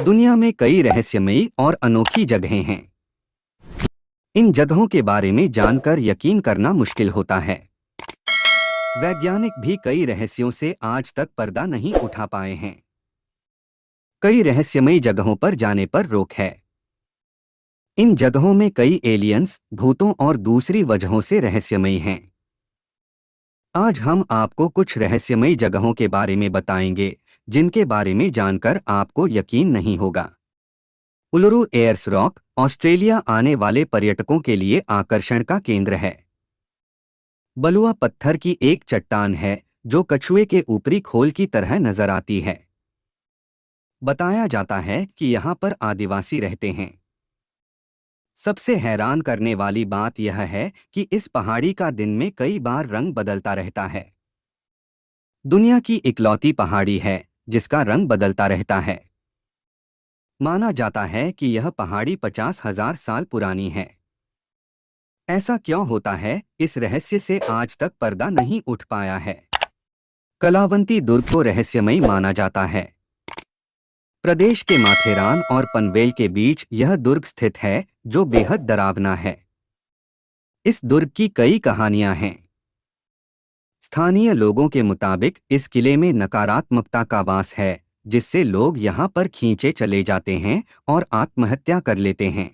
दुनिया में कई रहस्यमयी और अनोखी जगहें हैं। इन जगहों के बारे में जानकर यकीन करना मुश्किल होता है। वैज्ञानिक भी कई रहस्यों से आज तक पर्दा नहीं उठा पाए हैं। कई रहस्यमयी जगहों पर जाने पर रोक है। इन जगहों में कई एलियंस, भूतों और दूसरी वजहों से रहस्यमयी हैं। आज हम आपको कुछ रहस्यमयी जगहों के बारे में बताएंगे, जिनके बारे में जानकर आपको यकीन नहीं होगा। उलुरु एयर्स रॉक ऑस्ट्रेलिया आने वाले पर्यटकों के लिए आकर्षण का केंद्र है। बलुआ पत्थर की एक चट्टान है जो कछुए के ऊपरी खोल की तरह नजर आती है। बताया जाता है कि यहाँ पर आदिवासी रहते हैं। सबसे हैरान करने वाली बात यह है कि इस पहाड़ी का दिन में कई बार रंग बदलता रहता है। दुनिया की इकलौती पहाड़ी है जिसका रंग बदलता रहता है। माना जाता है कि यह पहाड़ी 50,000 साल पुरानी है। ऐसा क्यों होता है, इस रहस्य से आज तक पर्दा नहीं उठ पाया है। कलावंती दुर्ग को रहस्यमयी माना जाता है। प्रदेश के माथेरान और पनवेल के बीच यह दुर्ग स्थित है, जो बेहद डरावना है। इस दुर्ग की कई कहानियां हैं। स्थानीय लोगों के मुताबिक इस किले में नकारात्मकता का वास है, जिससे लोग यहां पर खींचे चले जाते हैं और आत्महत्या कर लेते हैं।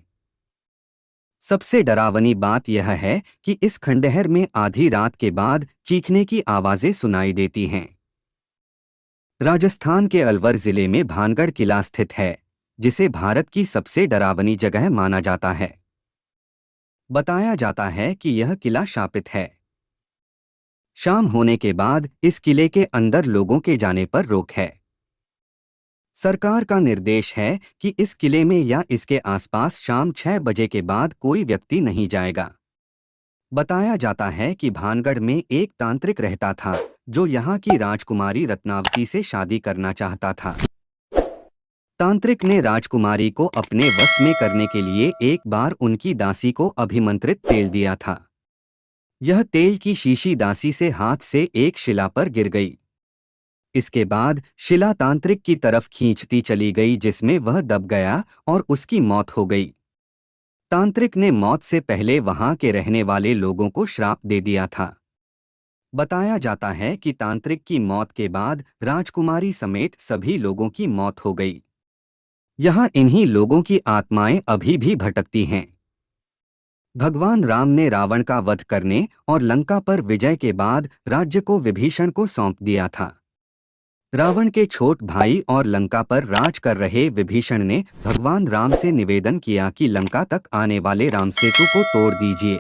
सबसे डरावनी बात यह है कि इस खंडहर में आधी रात के बाद चीखने की आवाजें सुनाई देती हैं। राजस्थान के अलवर जिले में भानगढ़ किला स्थित है, जिसे भारत की सबसे डरावनी जगह माना जाता है। बताया जाता है कि यह किला शापित है। शाम होने के बाद इस किले के अंदर लोगों के जाने पर रोक है। सरकार का निर्देश है कि इस किले में या इसके आसपास शाम 6 बजे के बाद कोई व्यक्ति नहीं जाएगा। बताया जाता है कि भानगढ़ में एक तांत्रिक रहता था, जो यहाँ की राजकुमारी रत्नावती से शादी करना चाहता था। तांत्रिक ने राजकुमारी को अपने वश में करने के लिए एक बार उनकी दासी को अभिमंत्रित तेल दिया था। यह तेल की शीशी दासी से हाथ से एक शिला पर गिर गई। इसके बाद शिला तांत्रिक की तरफ खींचती चली गई, जिसमें वह दब गया और उसकी मौत हो गई। तांत्रिक ने मौत से पहले वहां के रहने वाले लोगों को श्राप दे दिया था। बताया जाता है कि तांत्रिक की मौत के बाद राजकुमारी समेत सभी लोगों की मौत हो गई। यहाँ इन्हीं लोगों की आत्माएं अभी भी भटकती हैं। भगवान राम ने रावण का वध करने और लंका पर विजय के बाद राज्य को विभीषण को सौंप दिया था। रावण के छोट भाई और लंका पर राज कर रहे विभीषण ने भगवान राम से निवेदन किया कि लंका तक आने वाले राम सेतु को तोड़ दीजिए।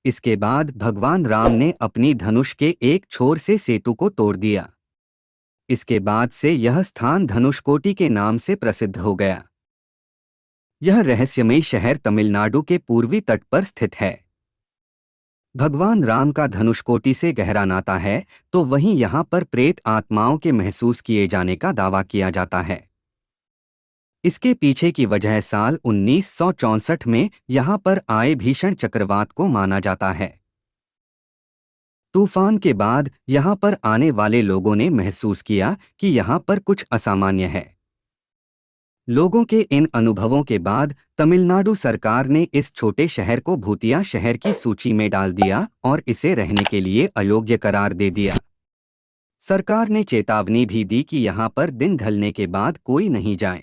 इसके बाद भगवान राम ने अपनी धनुष के एक छोर से सेतु को तोड़ दिया। इसके बाद से यह स्थान धनुषकोटी के नाम से प्रसिद्ध हो गया। यह रहस्यमयी शहर तमिलनाडु के पूर्वी तट पर स्थित है। भगवान राम का धनुषकोटि से गहरा नाता है, तो वहीं यहाँ पर प्रेत आत्माओं के महसूस किए जाने का दावा किया जाता है। इसके पीछे की वजह साल 1964 में यहाँ पर आए भीषण चक्रवात को माना जाता है। तूफान के बाद यहाँ पर आने वाले लोगों ने महसूस किया कि यहाँ पर कुछ असामान्य है। लोगों के इन अनुभवों के बाद तमिलनाडु सरकार ने इस छोटे शहर को भूतिया शहर की सूची में डाल दिया और इसे रहने के लिए अयोग्य करार दे दिया। सरकार ने चेतावनी भी दी कि यहाँ पर दिन ढलने के बाद कोई नहीं जाए।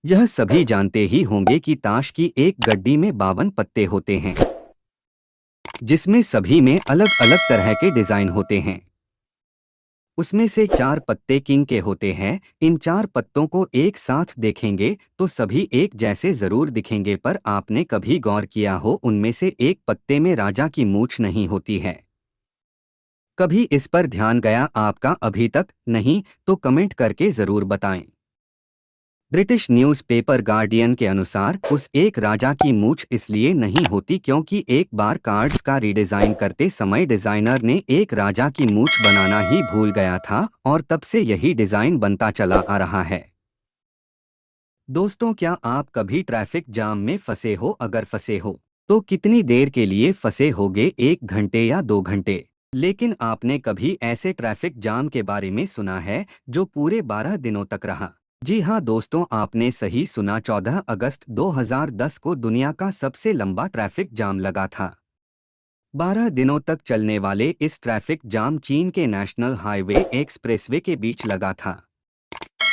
यह सभी जानते ही होंगे कि ताश की एक गड्डी में 52 पत्ते होते हैं, जिसमें सभी में अलग अलग तरह के डिजाइन होते हैं। उसमें से 4 पत्ते किंग के होते हैं। इन 4 पत्तों को एक साथ देखेंगे तो सभी एक जैसे जरूर दिखेंगे, पर आपने कभी गौर किया हो उनमें से एक पत्ते में राजा की मूंछ नहीं होती है। कभी इस पर ध्यान गया आपका? अभी तक नहीं तो कमेंट करके जरूर बताएं। ब्रिटिश न्यूज़पेपर गार्डियन के अनुसार उस एक राजा की मूंछ इसलिए नहीं होती क्योंकि एक बार कार्ड्स का रीडिजाइन करते समय डिजाइनर ने एक राजा की मूंछ बनाना ही भूल गया था और तब से यही डिजाइन बनता चला आ रहा है। दोस्तों, क्या आप कभी ट्रैफिक जाम में फंसे हो? अगर फंसे हो तो कितनी देर के लिए फंसे होगे? 1 घंटे या 2 घंटे? लेकिन आपने कभी ऐसे ट्रैफिक जाम के बारे में सुना है जो पूरे 12 दिनों तक रहा? जी हाँ दोस्तों, आपने सही सुना। 14 अगस्त 2010 को दुनिया का सबसे लंबा ट्रैफिक जाम लगा था। 12 दिनों तक चलने वाले इस ट्रैफिक जाम चीन के नेशनल हाईवे एक्सप्रेसवे के बीच लगा था,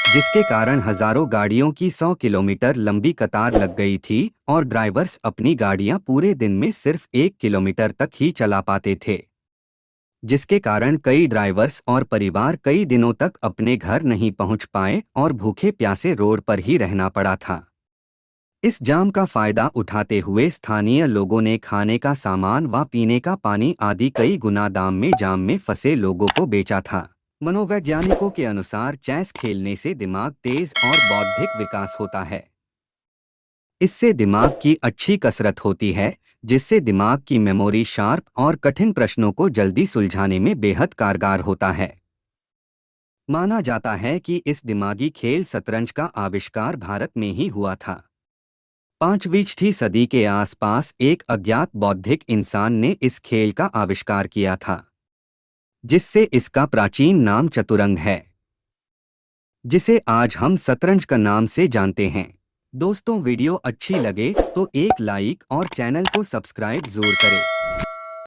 जिसके कारण हजारों गाड़ियों की 100 किलोमीटर लंबी कतार लग गई थी और ड्राइवर्स अपनी गाड़ियां पूरे दिन में सिर्फ 1 किलोमीटर तक ही चला पाते थे, जिसके कारण कई ड्राइवर्स और परिवार कई दिनों तक अपने घर नहीं पहुंच पाए और भूखे प्यासे रोड पर ही रहना पड़ा था। इस जाम का फायदा उठाते हुए स्थानीय लोगों ने खाने का सामान व पीने का पानी आदि कई गुना दाम में जाम में फंसे लोगों को बेचा था। मनोवैज्ञानिकों के अनुसार चेस खेलने से दिमाग तेज और बौद्धिक विकास होता है। इससे दिमाग की अच्छी कसरत होती है, जिससे दिमाग की मेमोरी शार्प और कठिन प्रश्नों को जल्दी सुलझाने में बेहद कारगर होता है। माना जाता है कि इस दिमागी खेल शतरंज का आविष्कार भारत में ही हुआ था। 5वीं सदी के आसपास एक अज्ञात बौद्धिक इंसान ने इस खेल का आविष्कार किया था, जिससे इसका प्राचीन नाम चतुरंग है, जिसे आज हम शतरंज का नाम से जानते हैं। दोस्तों, वीडियो अच्छी लगे तो एक लाइक और चैनल को सब्सक्राइब जरूर करें।